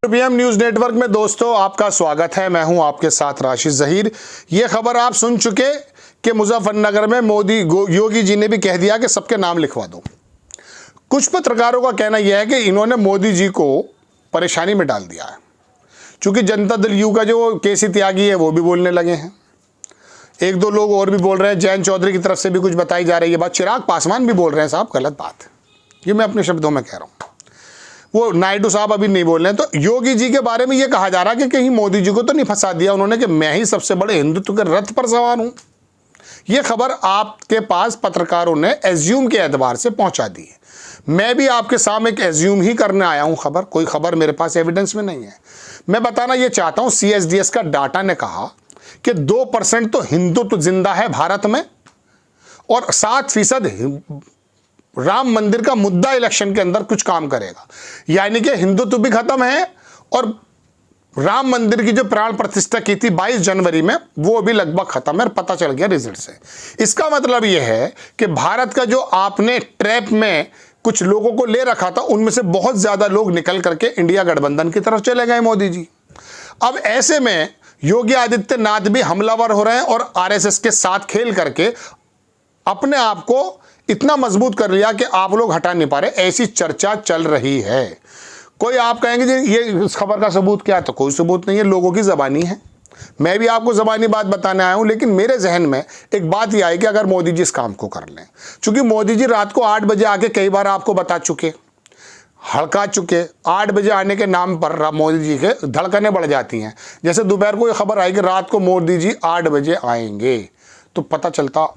PM news network में दोस्तों आपका स्वागत है। मैं हूं आपके साथ राशिद जहीर। ये खबर आप सुन चुके कि मुजफ्फरनगर में योगी जी ने भी कह दिया कि सबके नाम लिखवा दो। कुछ पत्रकारों का कहना यह है कि इन्होंने मोदी जी को परेशानी में डाल दिया है, चूंकि जनता दल यू का जो केसी त्यागी है वो भी बोलने लगे हैं। एक दो लोग और भी बोल रहे हैं, जयंत चौधरी की तरफ से भी कुछ बताई जा रही है बात। चिराग पासवान भी बोल रहे हैं साहब गलत बात है, ये मैं अपने शब्दों में कह रहा हूँ। वो नायडू साहब अभी नहीं बोल रहे हैं। तो योगी जी के बारे में ये कहा जा रहा है कि कहीं मोदी जी को तो नहीं फंसा दिया उन्होंने कि मैं ही सबसे बड़े हिंदुत्व के रथ पर सवार हूं। ये खबर आपके पास पत्रकारों ने एज्यूम के एतबार से पहुंचा दी है। मैं भी आपके सामने एक एज्यूम ही करने आया हूं। कोई खबर मेरे पास एविडेंस में नहीं है। मैं बताना ये चाहता हूं, CSDS का डाटा ने कहा कि 2% तो हिंदुत्व जिंदा है भारत में और 7% राम मंदिर का मुद्दा इलेक्शन के अंदर कुछ काम करेगा। यानी कि हिंदुत्व भी खत्म है और राम मंदिर की जो प्राण प्रतिष्ठा की थी 22 जनवरी में वो भी लगभग खत्म है और पता चल गया रिजल्ट से। इसका मतलब यह है कि भारत का जो आपने ट्रैप में कुछ लोगों को ले रखा था उनमें से बहुत ज्यादा लोग निकल करके इंडिया गठबंधन की तरफ चले गए मोदी जी। अब ऐसे में योगी आदित्यनाथ भी हमलावर हो रहे हैं और RSS के साथ खेल करके अपने आप को इतना मजबूत कर लिया कि आप लोग हटा नहीं पा रहे। ऐसी चर्चा चल रही है। कोई आप कहेंगे जी ये इस खबर का सबूत क्या है, तो कोई सबूत नहीं है, लोगों की ज़बानी है। मैं भी आपको ज़बानी बात बताने आया हूं, लेकिन मेरे जहन में एक बात यह आई कि अगर मोदी जी इस काम को कर लें, चूंकि मोदी जी रात को 8 बजे आके कई बार आपको बता चुके, हड़का चुके। 8 बजे आने के नाम पर मोदी जी के धड़कनें बढ़ जाती हैं। जैसे दोपहर को ये खबर आई कि रात को मोदी जी 8 बजे आएंगे, तो पता चलता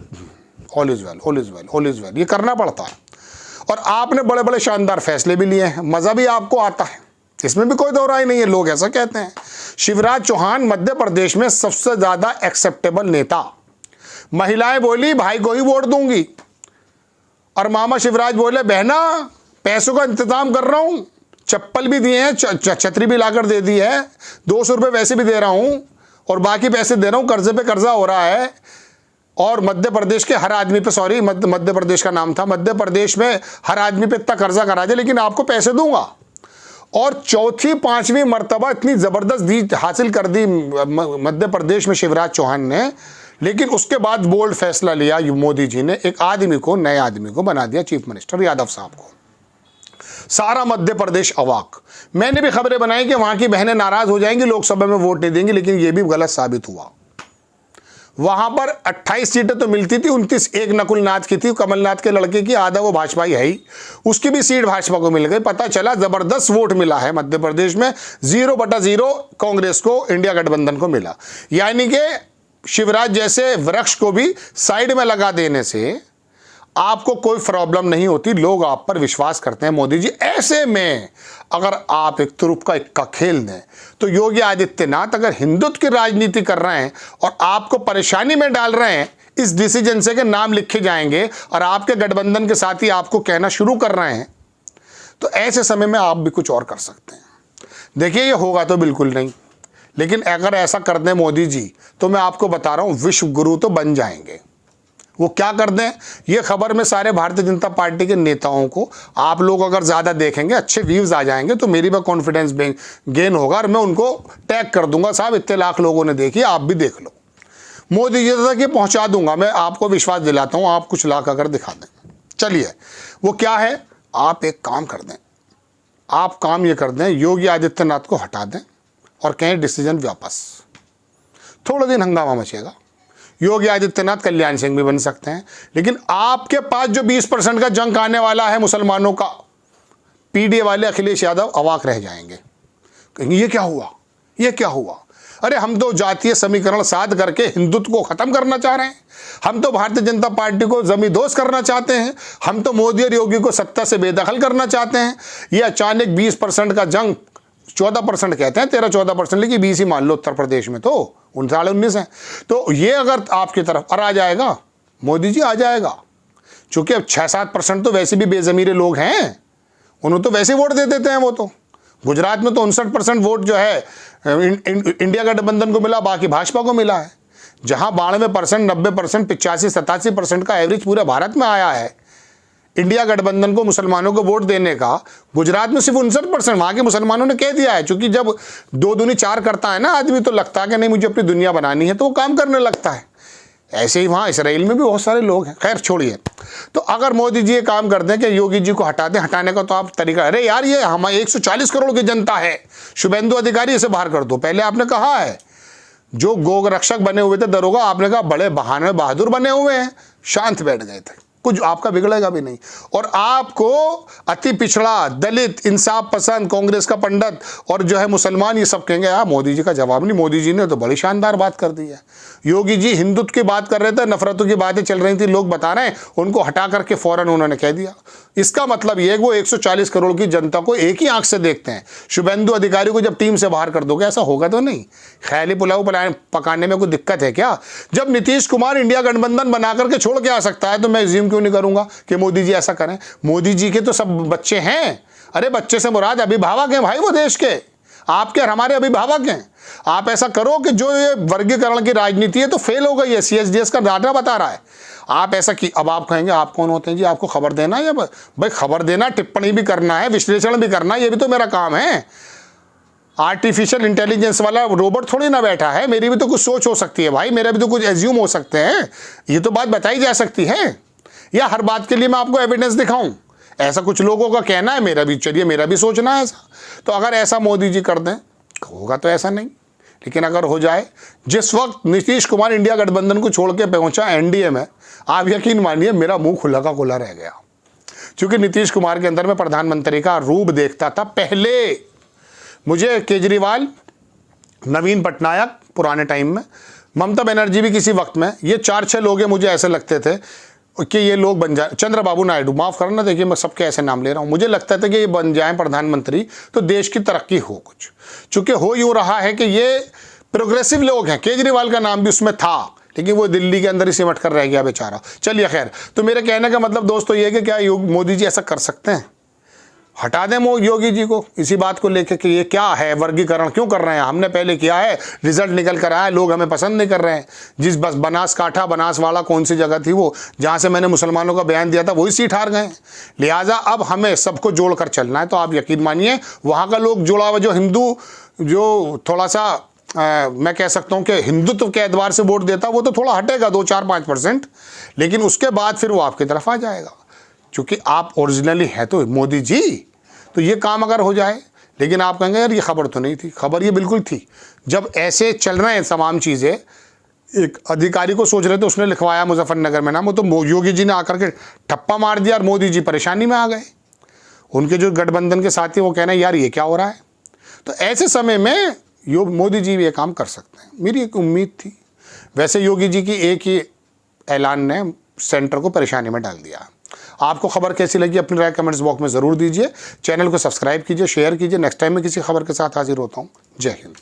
all is well, all is well, all is well. ये करना पड़ता है और आपने बड़े बड़े शानदार फैसले भी लिए हैं, मज़ा भी आपको आता है, इसमें भी कोई दो राय नहीं है। लोग ऐसा कहते हैं। शिवराज चौहान मध्य प्रदेश में सबसे ज़्यादा एक्सेप्टेबल नेता। महिलाएं बोली भाई को ही वोट दूंगी और मामा शिवराज बोले बहना पैसों का इंतजाम कर रहा हूं, चप्पल भी दिए हैं, छतरी भी लाकर दे दी है, 200 रुपये वैसे भी दे रहा हूं और बाकी पैसे दे रहा हूं, कर्जे पे कर्जा हो रहा है। और मध्य प्रदेश के हर आदमी पे, सॉरी मध्य प्रदेश का नाम था, मध्य प्रदेश में हर आदमी पे इतना कर्जा करा दे लेकिन आपको पैसे दूंगा। और चौथी 5वीं मर्तबा इतनी ज़बरदस्त जीत हासिल कर दी मध्य प्रदेश में शिवराज चौहान ने। लेकिन उसके बाद बोल्ड फैसला लिया मोदी जी ने, एक आदमी को, नए आदमी को बना दिया चीफ मिनिस्टर, यादव साहब को। सारा मध्य प्रदेश अवाक। मैंने भी खबरें बनाई कि वहां की बहनें नाराज हो जाएंगी, लोकसभा में वोट नहीं देंगी, लेकिन यह भी गलत साबित हुआ। वहां पर 28 सीटें तो मिलती थी, 29 एक नकुलनाथ की थी, कमलनाथ के लड़के की, आधा वो भाजपा ही है ही, उसकी भी सीट भाजपा को मिल गई। पता चला जबरदस्त वोट मिला है मध्य प्रदेश में, 0/0 कांग्रेस को, इंडिया गठबंधन को मिला। यानी कि शिवराज जैसे वृक्ष को भी साइड में लगा देने से आपको कोई प्रॉब्लम नहीं होती, लोग आप पर विश्वास करते हैं मोदी जी। ऐसे में अगर आप एक तुरुप का इक्का खेल दें तो योगी आदित्यनाथ अगर हिंदुत्व की राजनीति कर रहे हैं और आपको परेशानी में डाल रहे हैं इस डिसीजन से कि नाम लिखे जाएंगे और आपके गठबंधन के साथ ही आपको कहना शुरू कर रहे हैं, तो ऐसे समय में आप भी कुछ और कर सकते हैं। देखिए ये होगा तो बिल्कुल नहीं, लेकिन अगर ऐसा कर दें मोदी जी तो मैं आपको बता रहा हूं विश्व गुरु तो बन जाएंगे। वो क्या कर दें, ये खबर में सारे भारतीय जनता पार्टी के नेताओं को आप लोग अगर ज़्यादा देखेंगे, अच्छे व्यूज़ आ जाएंगे तो मेरी भी कॉन्फिडेंस गेन होगा और मैं उनको टैग कर दूंगा, साहब इतने लाख लोगों ने देखी, आप भी देख लो। मोदी जी तक ये पहुंचा दूंगा, मैं आपको विश्वास दिलाता हूं, आप कुछ ला कर दिखा दें। चलिए वो क्या है, आप एक काम कर दें, आप काम ये कर दें, योगी आदित्यनाथ को हटा दें और कहें डिसीजन वापस। थोड़े दिन हंगामा मचेगा, योगी आदित्यनाथ कल्याण सिंह भी बन सकते हैं, लेकिन आपके पास जो 20% का जंक आने वाला है मुसलमानों का, PDA वाले अखिलेश यादव अवाक रह जाएंगे, कहेंगे ये क्या हुआ, ये क्या हुआ। अरे हम तो जातीय समीकरण साध करके हिंदुत्व को खत्म करना चाह रहे हैं, हम तो भारतीय जनता पार्टी को जमींदोज करना चाहते हैं, हम तो मोदी और योगी को सत्ता से बेदखल करना चाहते हैं। ये अचानक 20% का जंग, 14% कहते हैं, 13-14%, लेकिन 20 ही मान लो उत्तर प्रदेश में, तो 19 है। तो ये अगर आपकी तरफ आ जाएगा, मोदी जी आ जाएगा, चूंकि अब 6-7% तो वैसे भी बेजमीरे लोग हैं, उन्होंने तो वैसे वोट दे देते हैं। वो तो गुजरात में तो 59% वोट जो है इंडिया गठबंधन को मिला, बाकी भाजपा को मिला है। जहां 92%, 90%, 85-87% का एवरेज पूरे भारत में आया है, इंडिया गठबंधन को मुसलमानों को वोट देने का, गुजरात में सिर्फ 59% वहाँ के मुसलमानों ने कह दिया है। क्योंकि जब 2 दूनी 4 करता है ना आदमी, तो लगता है कि नहीं मुझे अपनी दुनिया बनानी है, तो वो काम करने लगता है। ऐसे ही वहाँ इसराइल में भी बहुत सारे लोग हैं। खैर छोड़िए। तो अगर मोदी जी ये काम कर दें कि योगी जी को हटा दें, हटाने का तो आप तरीका, अरे यार ये हम 140 करोड़ की जनता है, शुभेंदु अधिकारी इसे बाहर कर दो। पहले आपने कहा है जो गो रक्षक बने हुए थे दरोगा, आपने कहा बड़े बहाने बहादुर बने हुए हैं, शांत बैठ गए थे, कुछ आपका बिगड़ेगा भी नहीं। और आपको अति पिछड़ा, दलित, इंसाफ पसंद, कांग्रेस का पंडित और जो है मुसलमान, ये सब कहेंगे यार मोदी जी का जवाब नहीं। मोदी जी ने तो बड़ी शानदार बात कर दी है। योगी जी हिंदुत्व की बात कर रहे थे, नफरतों की बातें चल रही थी, लोग बता रहे हैं, उनको हटा करके फौरन उन्होंने कह दिया। इसका मतलब ये है कि वो 140 करोड़ की जनता को एक ही आंख से देखते हैं। शुभेंदु अधिकारी को जब टीम से बाहर कर दोगे, ऐसा होगा तो नहीं। ख्याली पुलाव पकाने में कोई दिक्कत है क्या? जब नीतीश कुमार इंडिया गठबंधन बना करके छोड़ के आ सकता है, तो मैं अज्यूम क्यों नहीं करूंगा कि मोदी जी ऐसा करें? मोदी जी के तो सब बच्चे हैं। अरे बच्चे से मुराद अभिभावक हैं भाई, वो देश के आपके और हमारे अभिभावक हैं। आप ऐसा करो कि जो ये वर्गीकरण की राजनीति है तो फेल हो गई है, CSDS का डाटा बता रहा है। आप ऐसा कि अब आप कहेंगे आप कौन होते हैं जी आपको खबर देना? या भाई खबर देना, टिप्पणी भी करना है, विश्लेषण भी करना है, ये भी तो मेरा काम है। आर्टिफिशियल इंटेलिजेंस वाला रोबोट थोड़ी ना बैठा है, मेरी भी तो कुछ सोच हो सकती है भाई, मेरे भी तो कुछ एज्यूम हो सकते हैं, ये तो बात बताई जा सकती है। या हर बात के लिए मैं आपको एविडेंस दिखाऊं? ऐसा कुछ लोगों का कहना है, मेरा भी चलिए मेरा भी सोचना है ऐसा। तो अगर ऐसा मोदी जी कर दें, होगा तो ऐसा नहीं, लेकिन अगर हो जाए, जिस वक्त नीतीश कुमार इंडिया गठबंधन को छोड़ के पहुंचा NDA में, आप यकीन मानिए मेरा मुंह खुला का खुला रह गया। क्योंकि नीतीश कुमार के अंदर में प्रधानमंत्री का रूप देखता था। पहले मुझे केजरीवाल, नवीन पटनायक पुराने टाइम में, ममता बनर्जी भी किसी वक्त में, ये 4-6 लोग हैं, मुझे ऐसे लगते थे कि ये लोग बन जाए, चंद्रबाबू नायडू, माफ़ करना, देखिए मैं सबके ऐसे नाम ले रहा हूँ, मुझे लगता था कि ये बन जाएं प्रधानमंत्री तो देश की तरक्की हो कुछ। चूँकि हो यूँ रहा है कि ये प्रोग्रेसिव लोग हैं, केजरीवाल का नाम भी उसमें था, लेकिन वो दिल्ली के अंदर ही सिमट कर रह गया बेचारा। चलिए खैर, तो मेरे कहने का मतलब दोस्तों ये कि क्या मोदी जी ऐसा कर सकते हैं? हटा दें योगी जी को इसी बात को लेकर कि ये क्या है, वर्गीकरण क्यों कर रहे हैं? हमने पहले किया है, रिजल्ट निकल कर आया, लोग हमें पसंद नहीं कर रहे हैं। जिस बस बनासकाठा, बनासवाड़ा कौन सी जगह थी वो, जहाँ से मैंने मुसलमानों का बयान दिया था, वही सीट हार गए। लिहाजा अब हमें सबको जोड़ कर चलना है। तो आप यकीन मानिए वहाँ का लोग जुड़ा हुआ, जो हिंदू, जो थोड़ा सा मैं कह सकता हूँ कि हिंदुत्व के एतबार से वोट देता, वो तो थोड़ा हटेगा 2-4-5%, लेकिन उसके बाद फिर वो आपकी तरफ आ जाएगा, क्योंकि आप ओरिजिनली है तो मोदी जी। तो ये काम अगर हो जाए, लेकिन आप कहेंगे यार ये खबर तो नहीं थी, खबर ये बिल्कुल थी। जब ऐसे चल रहे हैं तमाम चीज़ें, एक अधिकारी को सोच रहे थे, उसने लिखवाया मुजफ्फरनगर में नाम, वो तो योगी जी ने आकर के ठप्पा मार दिया और मोदी जी परेशानी में आ गए। उनके जो गठबंधन के साथी वो कहना यार ये क्या हो रहा है। तो ऐसे समय में मोदी जी भी ये काम कर सकते हैं, मेरी एक उम्मीद थी। वैसे योगी जी की एक ही ऐलान ने सेंटर को परेशानी में डाल दिया। आपको खबर कैसी लगी अपनी राय कमेंट्स बॉक्स में ज़रूर दीजिए। चैनल को सब्सक्राइब कीजिए, शेयर कीजिए। नेक्स्ट टाइम में किसी खबर के साथ हाजिर होता हूँ। जय हिंद।